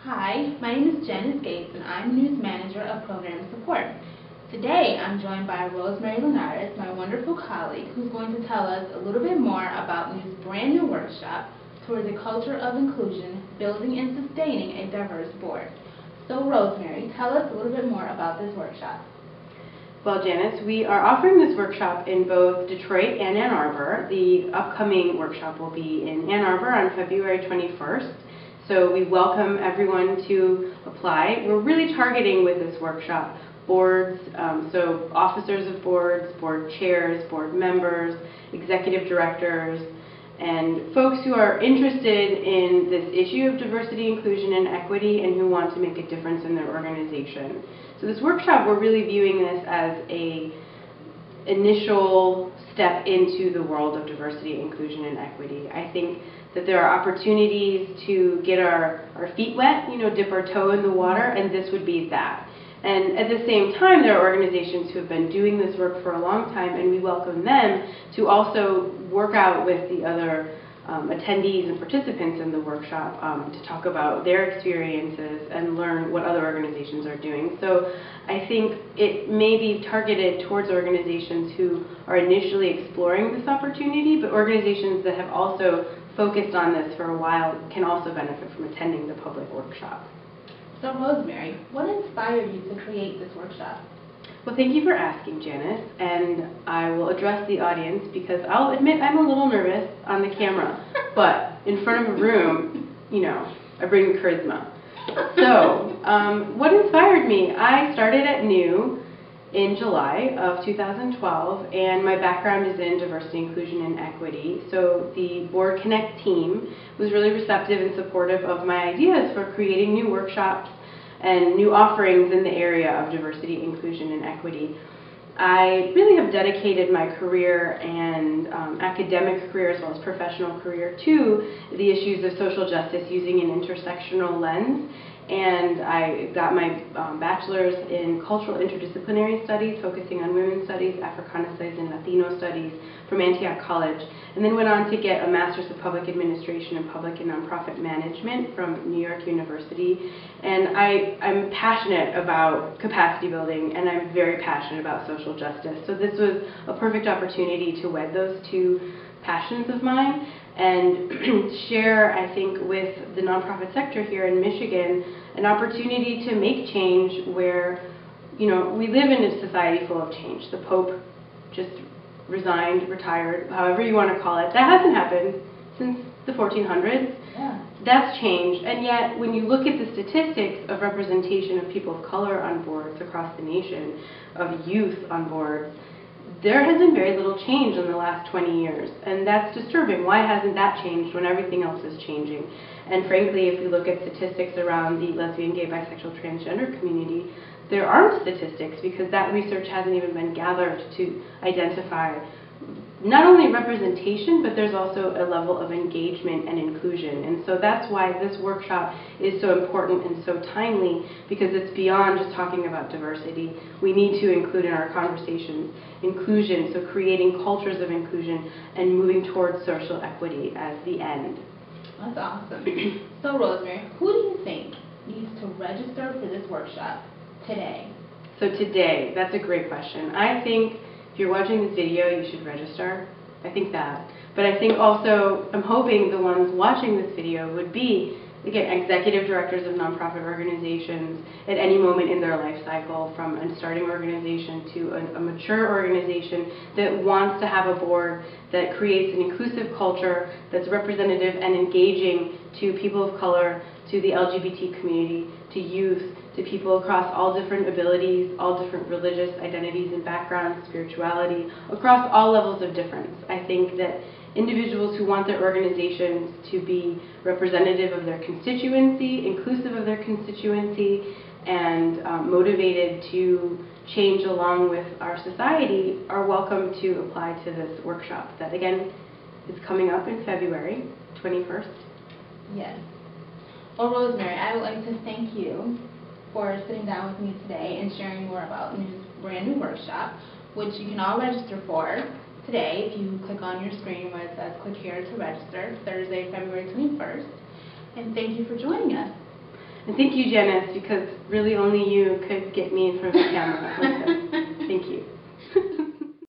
Hi, my name is Janice Gates and I'm News Manager of Program Support. Today I'm joined by Rosemary Linares, my wonderful colleague, who's going to tell us a little bit more about New's brand new workshop, Towards a Culture of Inclusion, Building and Sustaining a Diverse Board. So Rosemary, tell us a little bit more about this workshop. Well, Janice, we are offering this workshop in both Detroit and Ann Arbor. The upcoming workshop will be in Ann Arbor on February 21st. So we welcome everyone to apply. We're really targeting with this workshop boards, so officers of boards, board chairs, board members, executive directors, and folks who are interested in this issue of diversity, inclusion, and equity and who want to make a difference in their organization. So this workshop, we're really viewing this as an initial step into the world of diversity, inclusion, and equity. I think that there are opportunities to get our feet wet, dip our toe in the water, and this would be that. And at the same time, there are organizations who have been doing this work for a long time, and we welcome them to also work out with the other attendees and participants in the workshop to talk about their experiences and learn what other organizations are doing. So I think it may be targeted towards organizations who are initially exploring this opportunity, but organizations that have also focused on this for a while can also benefit from attending the public workshop. So Rosemary, what inspired you to create this workshop? Well, thank you for asking, Janice, and I will address the audience because I'll admit I'm a little nervous on the camera, but in front of a room, I bring charisma. So, what inspired me? I started at New in July of 2012, and my background is in diversity, inclusion, and equity. So the Board Connect team was really receptive and supportive of my ideas for creating new workshops and new offerings in the area of diversity, inclusion, and equity. I really have dedicated my career and academic career as well as professional career to the issues of social justice using an intersectional lens. And I got my bachelor's in cultural interdisciplinary studies, focusing on women's studies, Africana studies, and Latino studies from Antioch College, and then went on to get a master's of public administration and public and nonprofit management from New York University. And I'm passionate about capacity building, and I'm very passionate about social justice. So this was a perfect opportunity to wed those two passions of mine and share, I think, with the nonprofit sector here in Michigan an opportunity to make change where, we live in a society full of change. The Pope just resigned, retired, however you want to call it. That hasn't happened since the 1400s. Yeah. That's changed, and yet when you look at the statistics of representation of people of color on boards across the nation, of youth on boards, there has been very little change in the last 20 years, and that's disturbing. Why hasn't that changed when everything else is changing? And frankly, if you look at statistics around the lesbian, gay, bisexual, transgender community, there aren't statistics because that research hasn't even been gathered to identify not only representation, but there's also a level of engagement and inclusion. And so that's why this workshop is so important and so timely, because it's beyond just talking about diversity. We need to include in our conversations inclusion, so creating cultures of inclusion and moving towards social equity as the end. That's awesome. So Rosemary, who do you think needs to register for this workshop today? So today, that's a great question. I think if you're watching this video, you should register. I think that. But I think also, I'm hoping the ones watching this video would be, again, executive directors of nonprofit organizations at any moment in their life cycle, from a starting organization to a mature organization that wants to have a board that creates an inclusive culture that's representative and engaging to people of color, to the LGBT community, to youth, to people across all different abilities, all different religious identities and backgrounds, spirituality, across all levels of difference. I think that individuals who want their organizations to be representative of their constituency, inclusive of their constituency, and motivated to change along with our society are welcome to apply to this workshop that, again, is coming up in February 21st. Yes. Well, Rosemary, I would like to thank you for sitting down with me today and sharing more about New's brand new workshop, which you can all register for today if you click on your screen where it says click here to register, Thursday, February 21st. And thank you for joining us. And thank you, Janice, because really only you could get me in front of the camera like this.